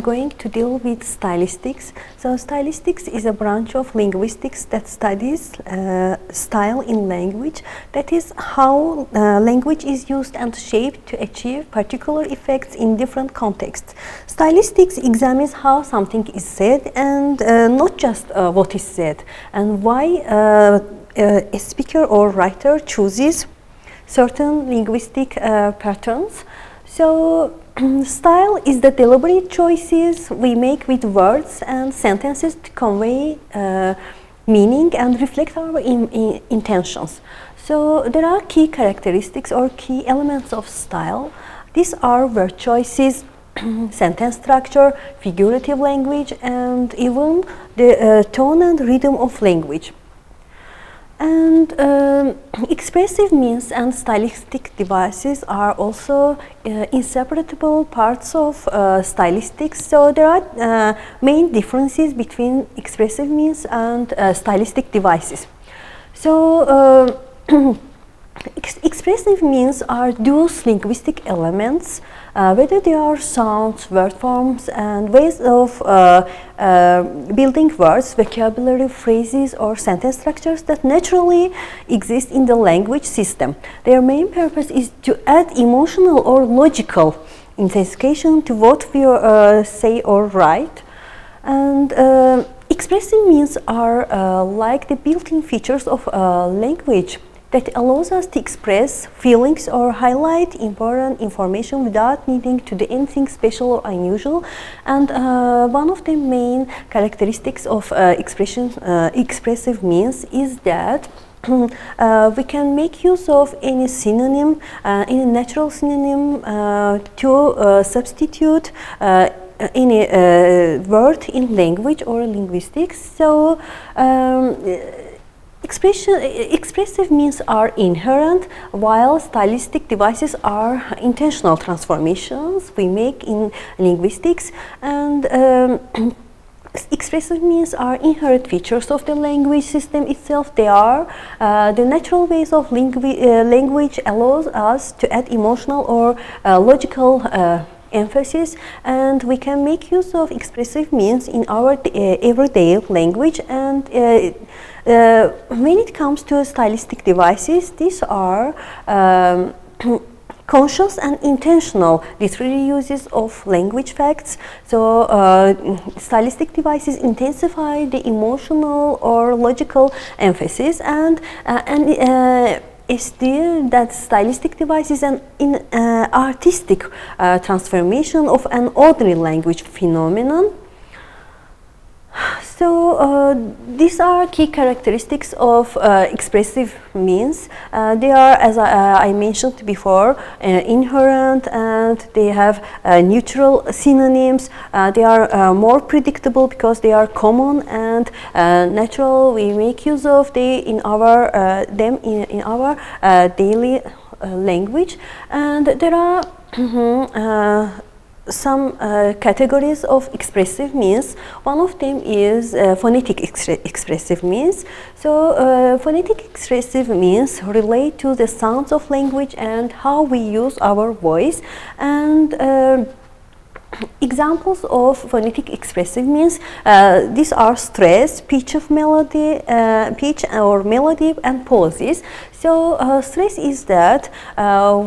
going to deal with stylistics. So stylistics is a branch of linguistics that studies style in language. That is how language is used and shaped to achieve particular effects in different contexts. Stylistics examines how something is said and not just what is said, and why a speaker or writer chooses certain linguistic patterns. So style is the deliberate choices we make with words and sentences to convey meaning and reflect our intentions. So there are key characteristics or key elements of style. These are word choices, sentence structure, figurative language, and even the tone and rhythm of language. And expressive means and stylistic devices are also inseparable parts of stylistics. So there are main differences between expressive means and stylistic devices. So expressive means are those linguistic elements, whether they are sounds, word forms, and ways of building words, vocabulary, phrases, or sentence structures that naturally exist in the language system. Their main purpose is to add emotional or logical intensification to what we say or write. And expressive means are like the built-in features of language that allows us to express feelings or highlight important information without needing to do anything special or unusual. And one of the main characteristics of expressive means is that we can make use of any synonym, any natural synonym to substitute any word in language or linguistics. So expressive means are inherent, while stylistic devices are intentional transformations we make in linguistics. And expressive means are inherent features of the language system itself. They are the natural ways of language allows us to add emotional or logical emphasis, and we can make use of expressive means in our everyday language. And when it comes to stylistic devices, these are conscious and intentional literary uses of language facts. So stylistic devices intensify the emotional or logical emphasis, and it's clear that stylistic device is an artistic transformation of an ordinary language phenomenon. So these are key characteristics of expressive means. They are, as I mentioned before, inherent, and they have neutral synonyms. They are more predictable because they are common and natural. We make use of them in our daily language. And there are some categories of expressive means. One of them is phonetic expressive means. So phonetic expressive means relate to the sounds of language and how we use our voice. And examples of phonetic expressive means, these are stress, pitch of melody, pitch or melody, and pauses. So stress is that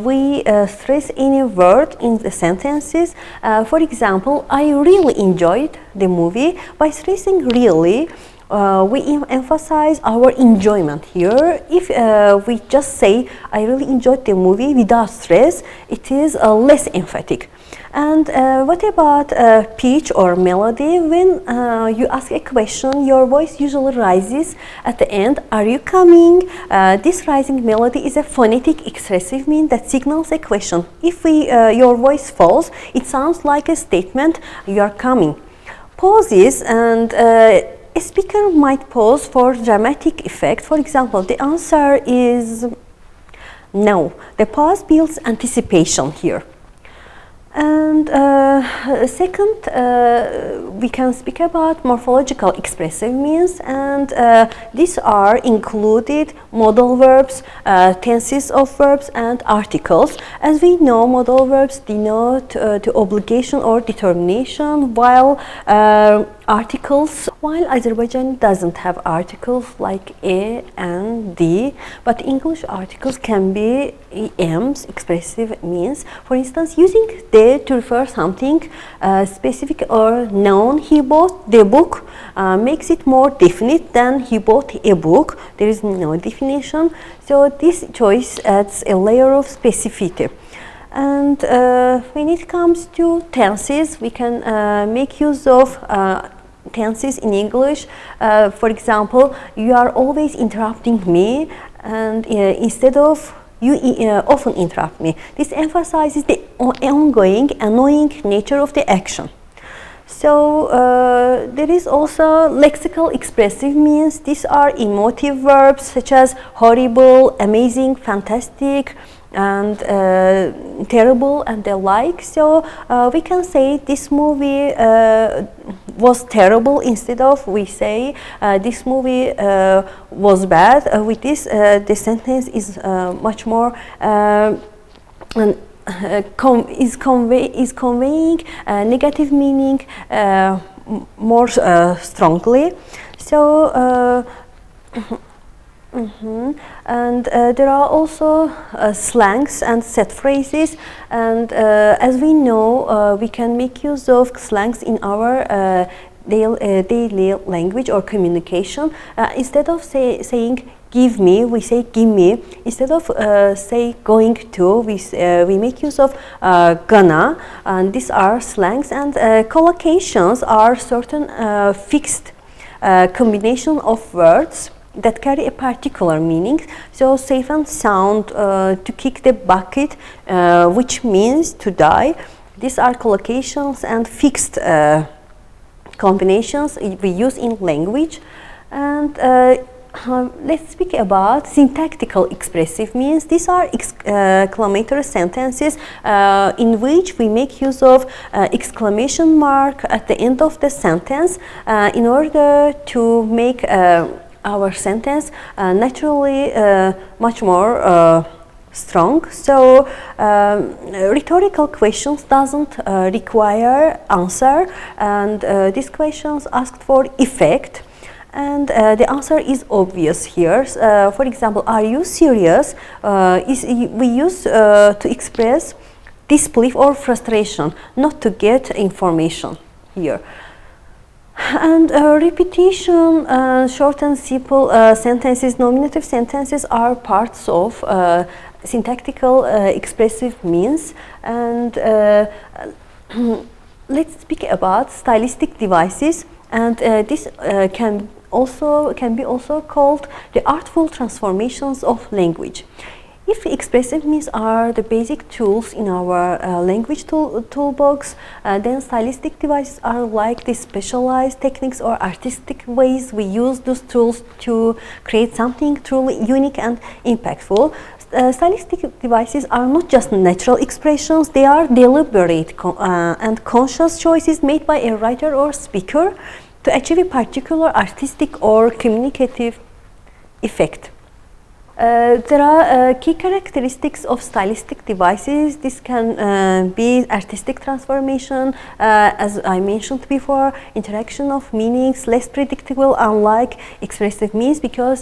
we stress any word in the sentences. For example, I really enjoyed the movie. By stressing really, we emphasize our enjoyment here. If we just say I really enjoyed the movie without stress, it is less emphatic. And what about pitch or melody? When you ask a question, your voice usually rises at the end. Are you coming? This rising melody is a phonetic expressive mean that signals a question. If your voice falls, it sounds like a statement, you are coming. Pauses, and a speaker might pause for dramatic effect. For example, the answer is no. The pause builds anticipation here. And And second, we can speak about morphological expressive means, and these are included modal verbs, tenses of verbs, and articles. As we know, modal verbs denote the obligation or determination, while articles, while Azerbaijani doesn't have articles like e and d, but English articles can be ems, expressive means. For instance, using de to refer something specific or known. He bought the book makes it more definite than he bought a book. There is no definition, so this choice adds a layer of specificity. And when it comes to tenses, we can make use of tenses in English. For example, you are always interrupting me, and instead of you often interrupt me. This emphasizes the ongoing, annoying nature of the action. So there is also lexical expressive means. These are emotive verbs such as horrible, amazing, fantastic, and terrible, and the like. So we can say this movie was terrible instead of we say this movie was bad. With this, the sentence is much more is conveying negative meaning more strongly. So and there are also slangs and set phrases, and as we know, we can make use of slangs in our daily language or communication. Instead of saying give me, we say give me. Instead of say going to, we make use of gonna, and these are slangs. And collocations are certain fixed combination of words that carry a particular meaning. So safe and sound, to kick the bucket, which means to die. These are collocations and fixed combinations we use in language. And let's speak about syntactical expressive means. These are exclamatory sentences in which we make use of exclamation mark at the end of the sentence in order to make our sentence naturally much more strong. So rhetorical questions doesn't require answer, and these questions asked for effect, and the answer is obvious here. For example, are you serious? We use to express disbelief or frustration, not to get information here. And repetition, short and simple sentences, nominative sentences are parts of syntactical expressive means. And let's speak about stylistic devices, and this can be also called the artful transformations of language. If expressive means are the basic tools in our language toolbox, then stylistic devices are like the specialized techniques or artistic ways we use those tools to create something truly unique and impactful. Stylistic devices are not just natural expressions, they are deliberate and conscious choices made by a writer or speaker to achieve a particular artistic or communicative effect. There are key characteristics of stylistic devices. This can be artistic transformation, as I mentioned before, interaction of meanings, less predictable unlike expressive means, because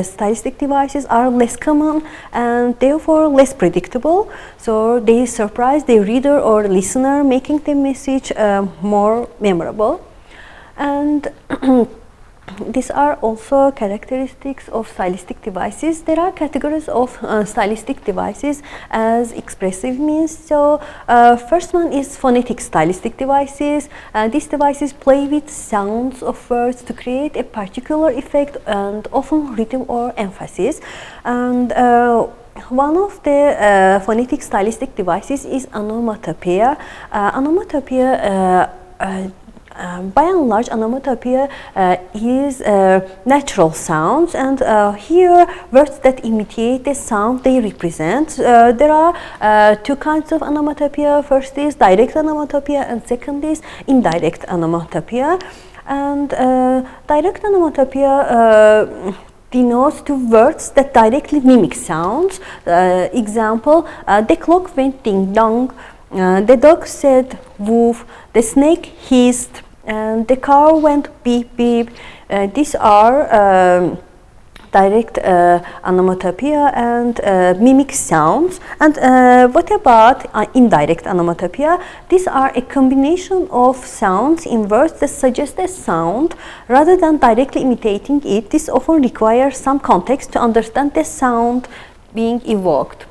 stylistic devices are less common and therefore less predictable. So they surprise the reader or listener, making the message more memorable. And these are also characteristics of stylistic devices. There are categories of stylistic devices as expressive means. So first one is phonetic stylistic devices. These devices play with sounds of words to create a particular effect and often rhythm or emphasis. And one of the phonetic stylistic devices is onomatopoeia. Onomatopoeia by and large, onomatopoeia is natural sounds, and here words that imitate the sound they represent. There are two kinds of onomatopoeia. First is direct onomatopoeia, and second is indirect onomatopoeia. And direct onomatopoeia denotes two words that directly mimic sounds. Example, the clock went ding dong, the dog said woof, the snake hissed, and the car went beep beep. These are direct onomatopoeia and mimic sounds. And what about indirect onomatopoeia? These are a combination of sounds in words that suggest a sound rather than directly imitating it. This often requires some context to understand the sound being evoked.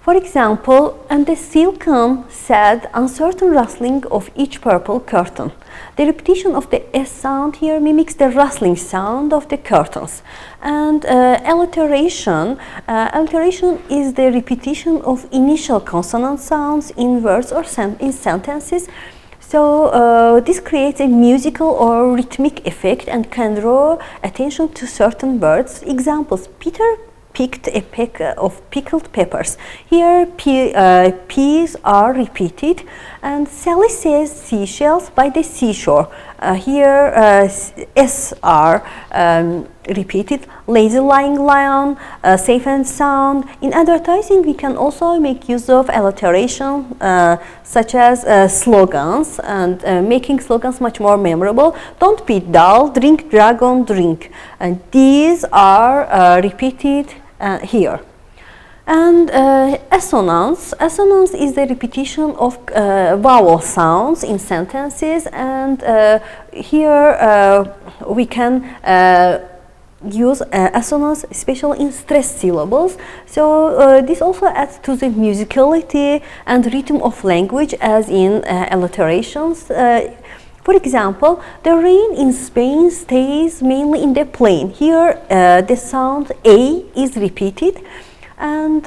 For example, and the silken, sad, uncertain rustling of each purple curtain. The repetition of the S sound here mimics the rustling sound of the curtains. And alliteration. Alliteration is the repetition of initial consonant sounds in words or in sentences. So this creates a musical or rhythmic effect and can draw attention to certain words. Examples: Peter picked a peck of pickled peppers. Here P's are repeated, and Sally says seashells by the seashore. Here S are repeated. Lazy lying lion, safe and sound. In advertising, we can also make use of alliteration such as slogans, and making slogans much more memorable. Don't be dull, drink dragon drink. And these are repeated here. And assonance. Assonance is the repetition of vowel sounds in sentences, and here we can use assonance, especially in stressed syllables. So this also adds to the musicality and rhythm of language as in alliterations. For example, the rain in Spain stays mainly in the plain. Here the sound A is repeated, and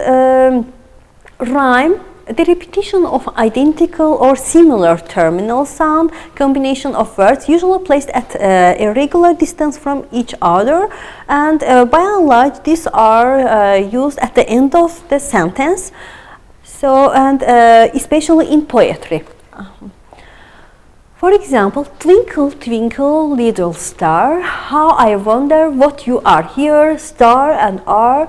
rhyme, the repetition of identical or similar terminal sound combination of words usually placed at a regular distance from each other, and by and large these are used at the end of the sentence. So, and especially in poetry. For example, twinkle, twinkle, little star, how I wonder what you are. Here, star and are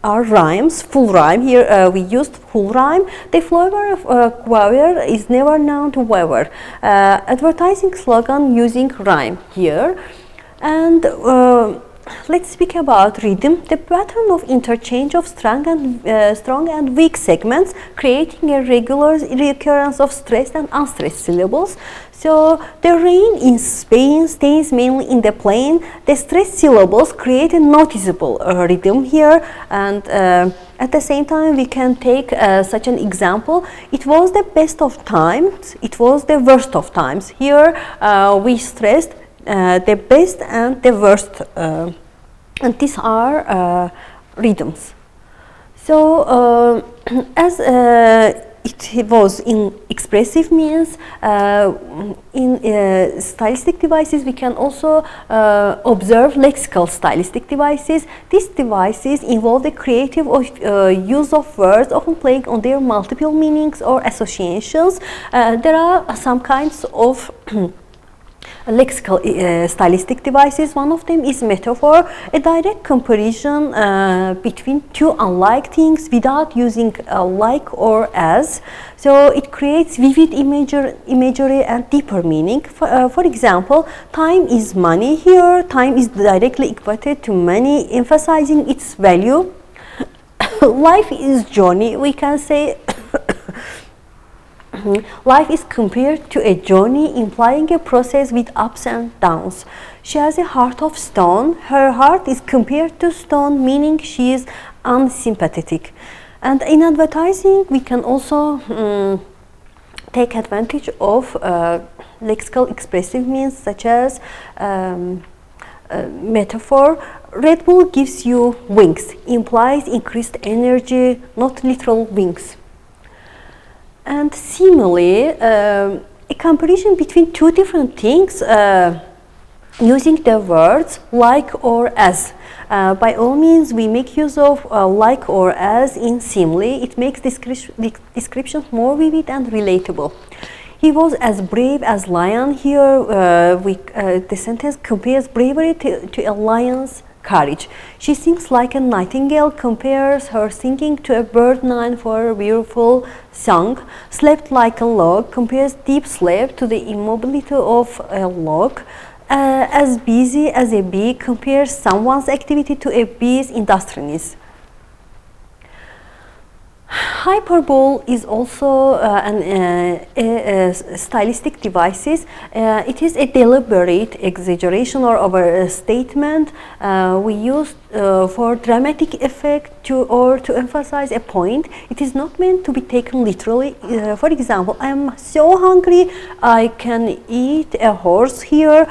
rhymes, full rhyme. Here we used full rhyme. The flavor of guava is never known to waver. Advertising slogan using rhyme here. And let's speak about rhythm. The pattern of interchange of strong and weak segments, creating a regular recurrence of stressed and unstressed syllables. So the rain in Spain stays mainly in the plain. The stressed syllables create a noticeable rhythm here, and at the same time we can take such an example. It was the best of times, it was the worst of times. Here we stressed the best and the worst, and these are rhythms. So as it was in expressive means, in stylistic devices we can also observe lexical stylistic devices. These devices involve the creative use of words, often playing on their multiple meanings or associations. There are some kinds of lexical stylistic devices. One of them is metaphor, a direct comparison between two unlike things without using like or as. So it creates vivid imagery and deeper meaning. For example, time is money. Here, time is directly equated to money, emphasizing its value. Life is journey. We can say life is compared to a journey, implying a process with ups and downs. She has a heart of stone. Her heart is compared to stone, meaning she is unsympathetic. And in advertising, we can also take advantage of lexical expressive means such as metaphor. Red Bull gives you wings, implies increased energy, not literal wings. And similarly, a comparison between two different things using the words like or as. By all means, we make use of like or as in simile. It makes descriptions more vivid and relatable. He was as brave as lion. Here, the sentence compares bravery to a lion's courage. She sings like a nightingale, compares her singing to a bird nine for a beautiful song. Slept like a log, compares deep sleep to the immobility of a log. As busy as a bee, compares someone's activity to a bee's industriousness. Hyperbole is also a stylistic devices. It is a deliberate exaggeration or overstatement we use for dramatic effect or to emphasize a point. It is not meant to be taken literally. For example, I am so hungry I can eat a horse. Here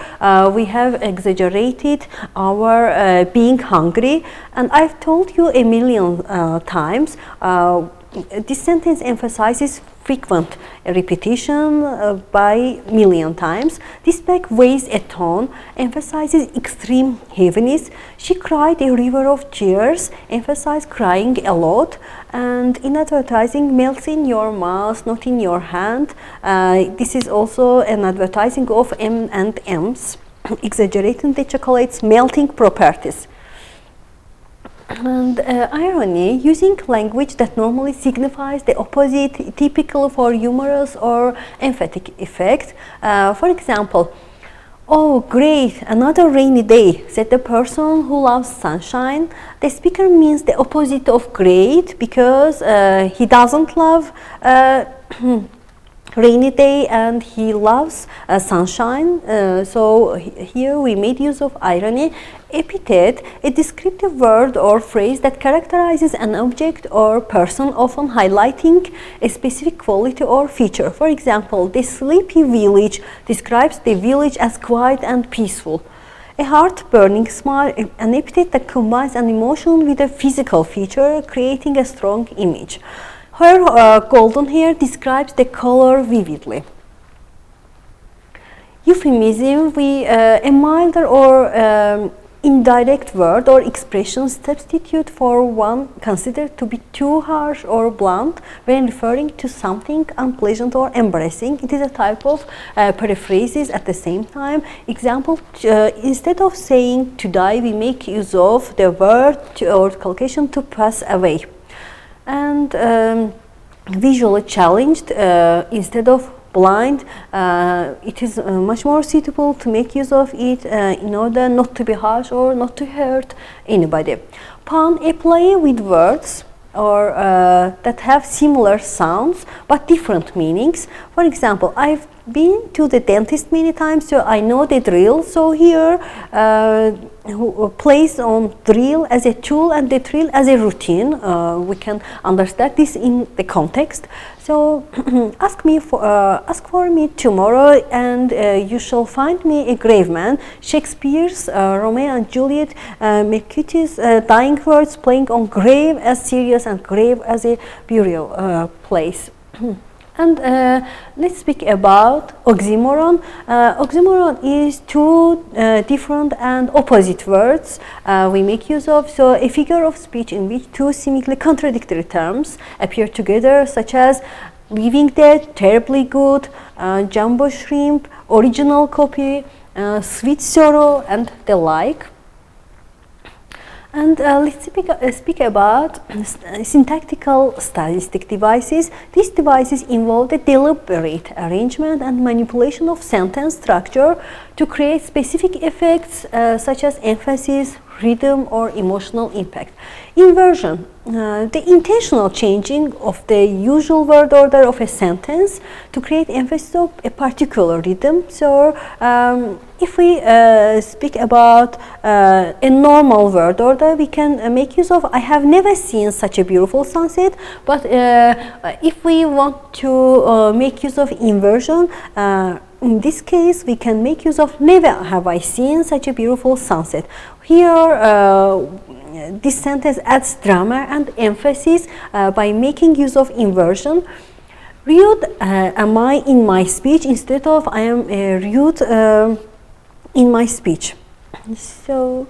we have exaggerated our being hungry, and I've told you a million times. This sentence emphasizes frequent repetition by million times. This back weighs a tone, emphasizes extreme heaviness. She cried a river of tears, emphasize crying a lot. And in advertising, melts in your mouth, not in your hand. This is also an advertising of M&M's, exaggerating the chocolate's melting properties. And irony, using language that normally signifies the opposite, typical for humorous or emphatic effect. For example, "Oh, great, another rainy day," said the person who loves sunshine. The speaker means the opposite of great because he doesn't love rainy day and he loves sunshine. So here we made use of irony. Epithet, a descriptive word or phrase that characterizes an object or person, often highlighting a specific quality or feature. For example, the sleepy village describes the village as quiet and peaceful. A heart-burning smile, an epithet that combines an emotion with a physical feature, creating a strong image. Her golden hair describes the color vividly. Euphemism, a milder or indirect word or expression substitute for one considered to be too harsh or blunt when referring to something unpleasant or embarrassing. It is a type of periphrasis at the same time. Example, instead of saying to die, we make use of the word or collocation to pass away. And visually challenged, instead of blind, it is much more suitable to make use of it in order not to be harsh or not to hurt anybody. Pun, a play with words or that have similar sounds but different meanings. For example, I've been to the dentist many times, so I know the drill. So here place on drill as a tool and the drill as a routine. We can understand this in the context. So ask for me tomorrow and you shall find me a grave man. Shakespeare's Romeo and Juliet, Mercutius dying words playing on grave as serious and grave as a burial place. And let's speak about oxymoron. Oxymoron is two different and opposite words we make use of. So a figure of speech in which two seemingly contradictory terms appear together, such as living dead, terribly good, jumbo shrimp, original copy, sweet sorrow, and the like. And let's speak about syntactical stylistic devices. These devices involve the deliberate arrangement and manipulation of sentence structure to create specific effects such as emphasis, rhythm, or emotional impact. Inversion, the intentional changing of the usual word order of a sentence to create emphasis of a particular rhythm. So if we speak about a normal word order, we can make use of "I have never seen such a beautiful sunset." But if we want to make use of inversion, in this case, we can make use of "Never have I seen such a beautiful sunset." Here, this sentence adds drama and emphasis by making use of inversion. Rude am I in my speech instead of I am rude in my speech. So,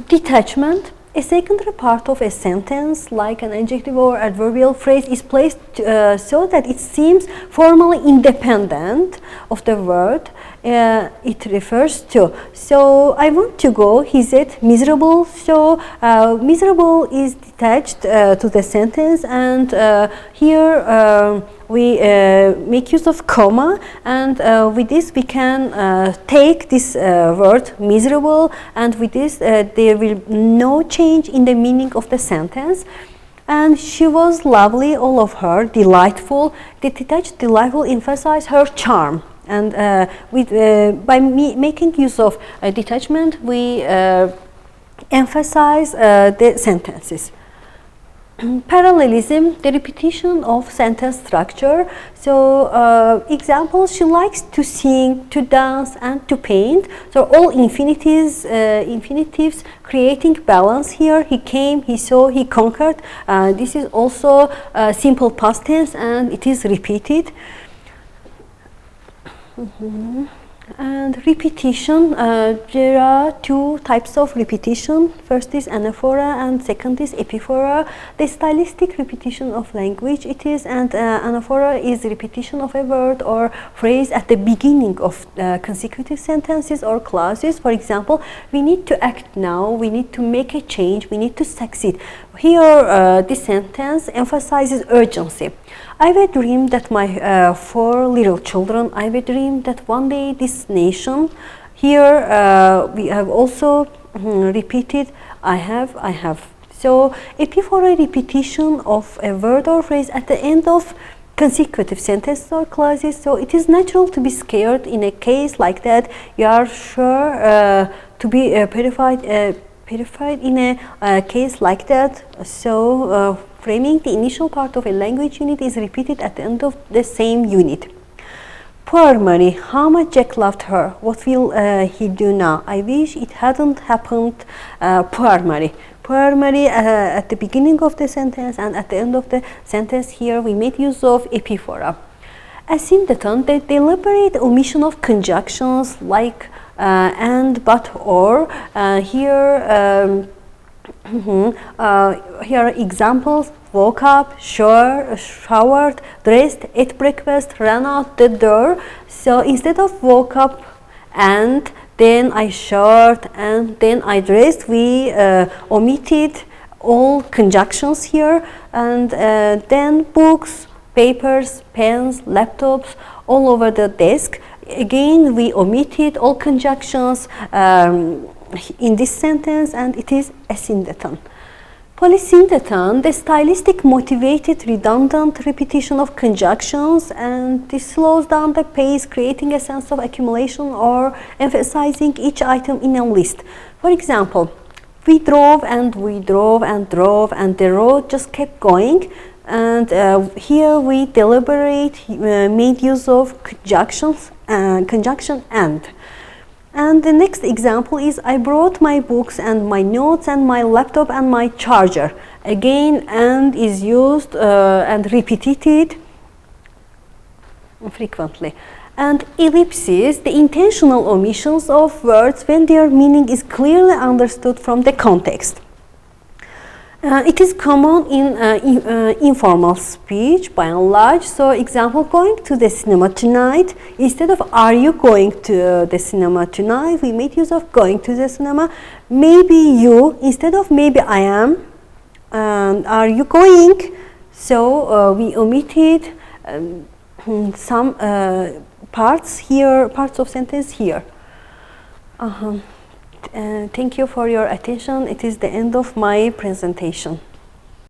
detachment. A secondary part of a sentence, like an adjective or adverbial phrase, is placed so that it seems formally independent of the word it refers to. So, I want to go, he said, miserable. So, miserable is detached to the sentence, and here we make use of comma, and with this we can take this word miserable, and with this there will no change in the meaning of the sentence. And she was lovely, all of her, delightful. The detached delightful emphasize her charm, and by making use of detachment we emphasize the sentences. Parallelism, the repetition of sentence structure. So examples, she likes to sing, to dance, and to paint. So all infinitives creating balance here. He came, he saw, he conquered. This is also simple past tense, and it is repeated. And repetition, there are two types of repetition. First is anaphora and second is epiphora. The stylistic repetition of language it is, and anaphora is repetition of a word or phrase at the beginning of consecutive sentences or clauses. For example, we need to act now, we need to make a change, we need to succeed. Here this sentence emphasizes urgency. I have a dream that my 4 little children, I have a dream that one day this nation. Here we have also repeated I have. So epiphora, repetition of a word or phrase at the end of consecutive sentences or clauses. So it is natural to be scared in a case like that. You are sure to be terrified in a case like that. So framing the initial part of a language unit is repeated at the end of the same unit. Poor Mary, how much Jack loved her. What will he do now? I wish it hadn't happened. Poor Mary. Poor Mary at the beginning of the sentence and at the end of the sentence. Here we made use of epiphora. Asyndeton, the deliberate omission of conjunctions like and, but, or. Here are examples: woke up, showered, dressed, ate breakfast, ran out the door. So instead of woke up and then I showered and then I dressed, we omitted all conjunctions here, and then books, papers, pens, laptops all over the desk. Again, we omitted all conjunctions in this sentence, and it is asyndeton. Polysyndeton, the stylistic motivated redundant repetition of conjunctions, and this slows down the pace, creating a sense of accumulation or emphasizing each item in a list. For example, we drove and we drove and drove, and the road just kept going. And here we made use of conjunction and. And the next example is I brought my books and my notes and my laptop and my charger. Again, and is used and repeated frequently. And ellipses, the intentional omissions of words when their meaning is clearly understood from the context. It is common in informal speech by and large. So example, going to the cinema tonight. Instead of are you going to the cinema tonight, we made use of going to the cinema. Maybe you, instead of maybe I am. Are you going? So we omitted some parts here, parts of sentence here. Thank you for your attention. It is the end of my presentation.